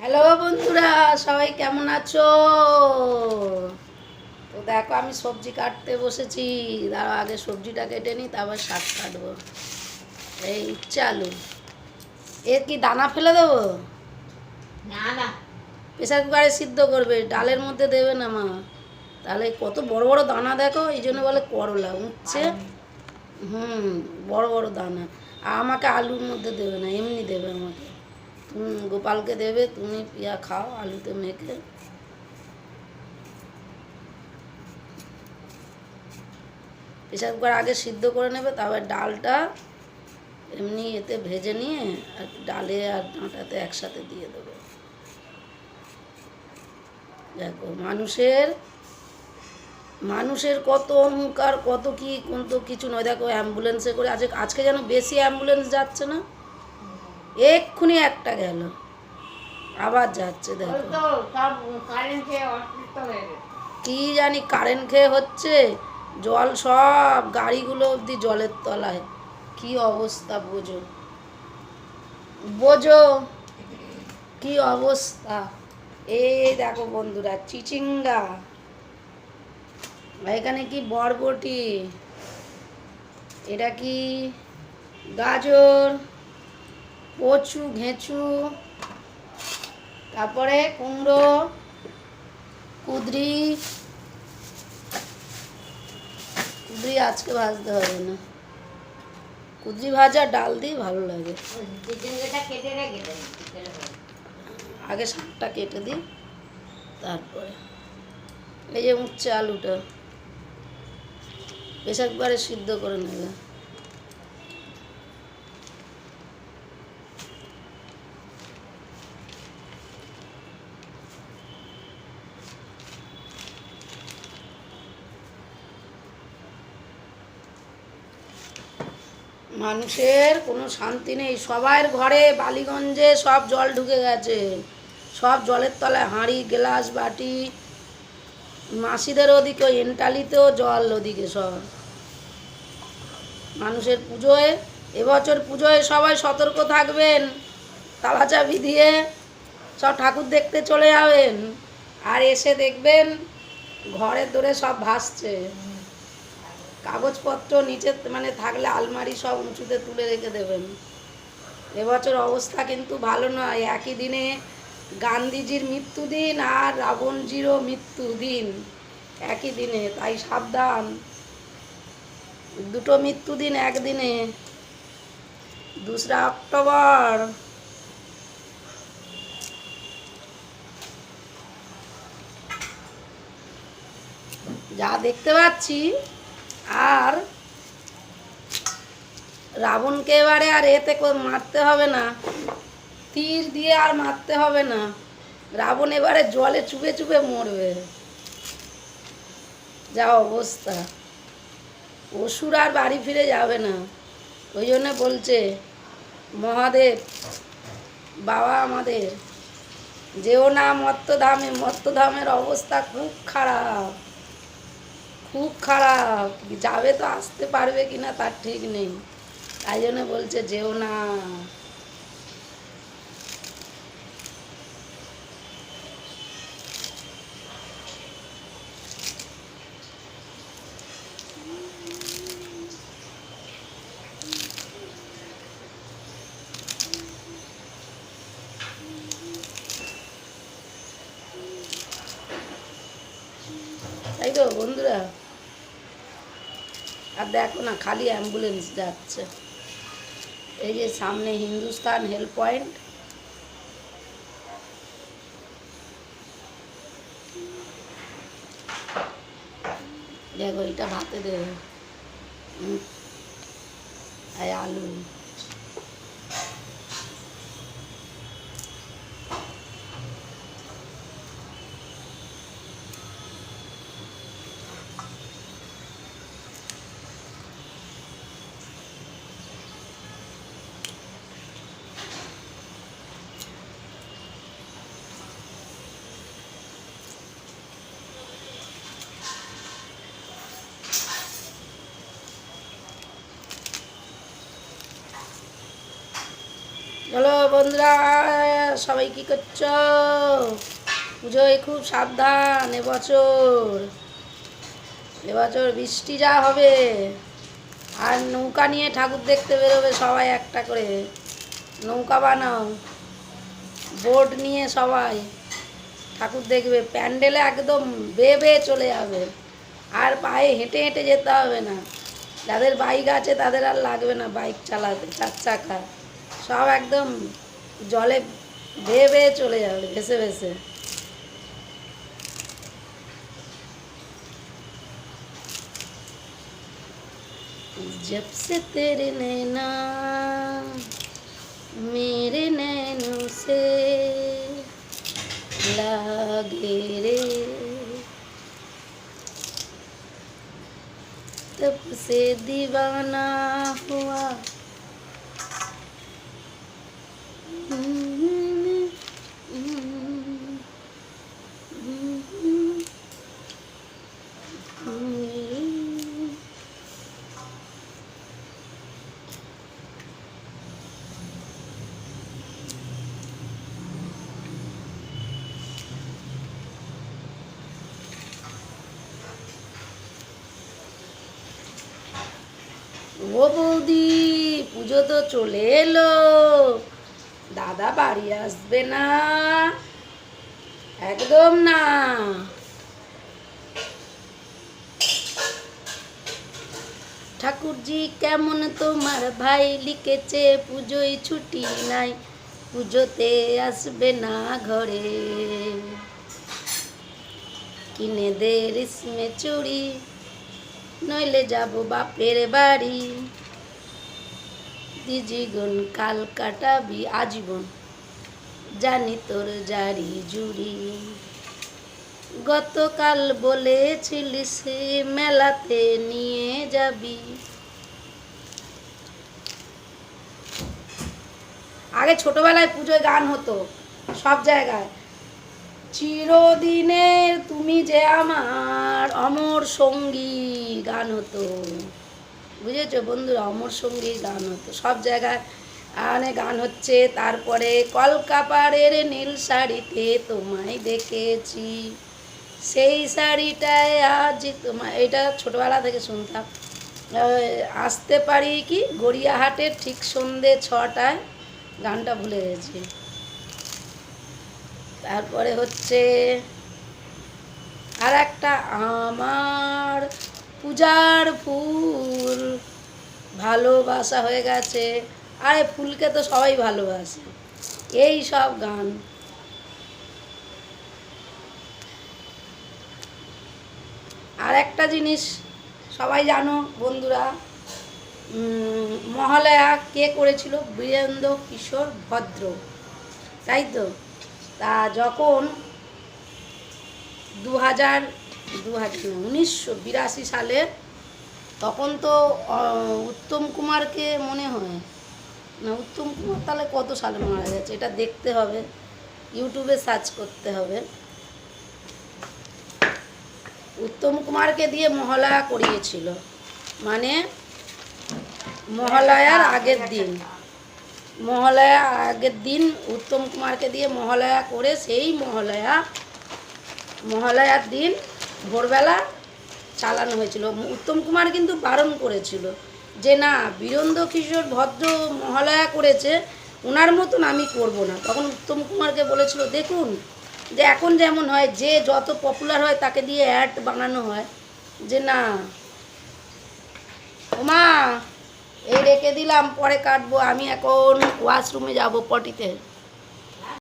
Hello বন্ধুরা, সবাই কেমন আছো? তো দেখো, আমি সবজি কাটতে বসেছি। দাঁড়াও, আগে সবজিটা কেটে নিই, তারপর শাক কাটবো। এই উচ্ছে আলু। এর কি দানা ফেলে দেবো? না না, প্রেসার কুকারে সিদ্ধ করবে, ডালের মধ্যে দেবে না মা। তাহলে কত বড় বড় দানা দেখো, এই জন্য বলে করলা উচ্ছে। হুম, বড় বড় দানা। আর আমাকে আলুর মধ্যে দেবে না, এমনি দেবে আমাকে। তুমি গোপালকে দেবে, তুমি পিয়া খাও আলুতে মেখে। প্রেসার কুকার আগে সিদ্ধ করে নেবে, তারপর ডালটা এমনি এতে ভেজে নিয়ে আর ডালে আর ডাঁটাতে একসাথে দিয়ে দেবে। দেখো, মানুষের মানুষের কত অহংকার, কত কি কত কিছু নয়। দেখো, অ্যাম্বুলেন্সে করে আজকে যেন বেশি অ্যাম্বুলেন্স যাচ্ছে না। এক্ষুনি একটা গেল, আবার যাচ্ছে। দেখো কি জানি কারেন্ট খেয়ে হচ্ছে, জল সব গাড়িগুলো অবধি জলের তলায়। কি অবস্থা বোঝো, বোঝো কি অবস্থা। এই দেখো বন্ধুরা, চিচিঙ্গা, এখানে কি বরবটি, এটা কি গাজর, কচু, ঘেঁচু, তারপরে কুমড়ো, কুঁদরি। কুঁদরি আজকে ভাজতে হবে না, কুঁদরি ভাজা ডাল দিয়ে ভালো লাগে। আগে শাকটা কেটে দিই, তারপরে এই যে উচ্ছে আলুটা প্রেসার কুকারে সিদ্ধ করে নেবে। মানুষের কোনো শান্তি নেই, সবার ঘরে বালিগঞ্জে সব জল ঢুকে গেছে। সব জলের তলায় হাঁড়ি গ্লাস বাটি। মাসিদের ওদিকে এন্টালিতেও জল, ওদিকে সব। মানুষের পুজোয়, এবছর পুজোয় সবাই সতর্ক থাকবেন। তালা চাবি দিয়ে সব ঠাকুর দেখতে চলে যাবেন, আর এসে দেখবেন ঘরের দোরে সব ভাসছে। কাগজপত্র নিচে মানে থাকলে আলমারি সব উঁচুতে তুলে রেখে দেবেন। এবছর অবস্থা কিন্তু ভালো নয়। একই দিনে গান্ধীজির মৃত্যুদিন আর রাবণজিরও মৃত্যুদিন একই দিনে, তাই সাবধান। দুটো মৃত্যুদিন একদিনে। 2 অক্টোবর। যা দেখতে পাচ্ছি, আর রাবণকে এবারে আর এতে মারতে হবে না, তীর দিয়ে আর মারতে হবে না। রাবণ এবারে জলে চুবে চুবে মরবে। যা অবস্থা, অসুর আর বাড়ি ফিরে যাবে না। ওই জন্য বলছে মহাদেব বাবা আমাদের, যেও না মর্তধামে, মর্তধামের অবস্থা খুব খারাপ, খুব খারাপ। যাবে তো আসতে পারবে কিনা তার ঠিক নেই, তাই জন্য বলছে যেও না। তাই তো বন্ধুরা, আর দেখো না, খালি অ্যাম্বুলেন্স যাচ্ছে। এই যে সামনে হিন্দুস্তান হেল্প পয়েন্ট, দেখো এটা ভাতে দেবে। আর আলু, বন্ধুরা, সবাই কি করছো? পুজোয় খুব সাবধান। এবছর বৃষ্টি যা হবে, আর নৌকা নিয়ে ঠাকুর দেখতে বেরোবে সবাই, একটা করে নৌকা বানাও, বোট নিয়ে সবাই ঠাকুর দেখবে। প্যান্ডেলে একদম বেয়ে বেয়ে চলে যাবে, আর পায়ে হেঁটে হেঁটে যেতে হবে না। যাদের বাইক আছে তাদের আর লাগবে না বাইক চালাতে, 4 চাকা সব একদম জলে বেয়ে বেয়ে চলে যাবে, ভেসে ভেসে। जब से तेरे नैना मेरे नैनों से लागे रे, तब से दीवाना हुआ। ও বৌদি, পুজো তো চলে এলো, দাদা বাড়ি আসবে না? একদম না। ঠাকুরজি কেমন তোমার ভাই, লিখেছে পুজোয় ছুটি নাই, পুজোতে আসবে না ঘরে। কিনে দে রেশমে চুড়ি, নইলে যাব বাপের বাড়ি। দ্বিজীবন কাল কাটাবি আজীবন, জানি তোর জারি জুড়ি। গতকাল বলেছিলিস মেলাতে নিয়ে যাবি। আগে ছোটবেলায় পুজোয় গান হতো সব জায়গায়, চিরদিনের তুমি যে আমার অমর সঙ্গী গান হতো, বুঝেছো বন্ধুরা? অমর সঙ্গী গান হতো সব জায়গায়, অনেক গান হচ্ছে। তারপরে কলকাপাড়ের নীল শাড়িতে তোমায় দেখেছি, সেই শাড়িটায় আজ তোমায়, এটা ছোটবেলা থেকে শুনতাম। আসতে পারি কি গড়িয়াহাটের ঠিক সন্ধে 6টায়, গানটা ভুলে গেছি। তারপরে হচ্ছে আর একটা, আমার পূজার ফুল ভালোবাসা হয়ে গেছে। আরে ফুলকে তো সবাই ভালোবাসে, এই সব গান। আর একটা জিনিস সবাই জানো বন্ধুরা, মহালয়া কে করেছিল? বীরেন্দ্র কিশোর ভদ্র, তাই তো? তা যখন 1982 সালে, তখন তো উত্তম কুমারকে মনে হয় না, উত্তম কুমার তাহলে কত সালে মারা গেছে এটা দেখতে হবে, ইউটিউবে সার্চ করতে হবে। উত্তম কুমারকে দিয়ে মহালয়া করিয়েছিল, মানে মহালয়ার আগের দিন উত্তম কুমারকে দিয়ে মহালয়া করে, সেই মহালয়ার দিন ভোরবেলা চালানো হয়েছিল। উত্তম কুমার কিন্তু বারণ করেছিল যে না, বীরেন্দ্র কিশোর ভদ্র মহালয়া করেছে, ওনার মতন আমি করব না। তখন উত্তম কুমারকে বলেছিল, দেখুন যে এখন যেমন হয়, যে যত পপুলার হয় তাকে দিয়ে অ্যাড বানানো হয়, যে না ওমা এই রেখে দিলাম, পরে কাটবো, আমি এখন ওয়াশরুমে যাব পটিতে।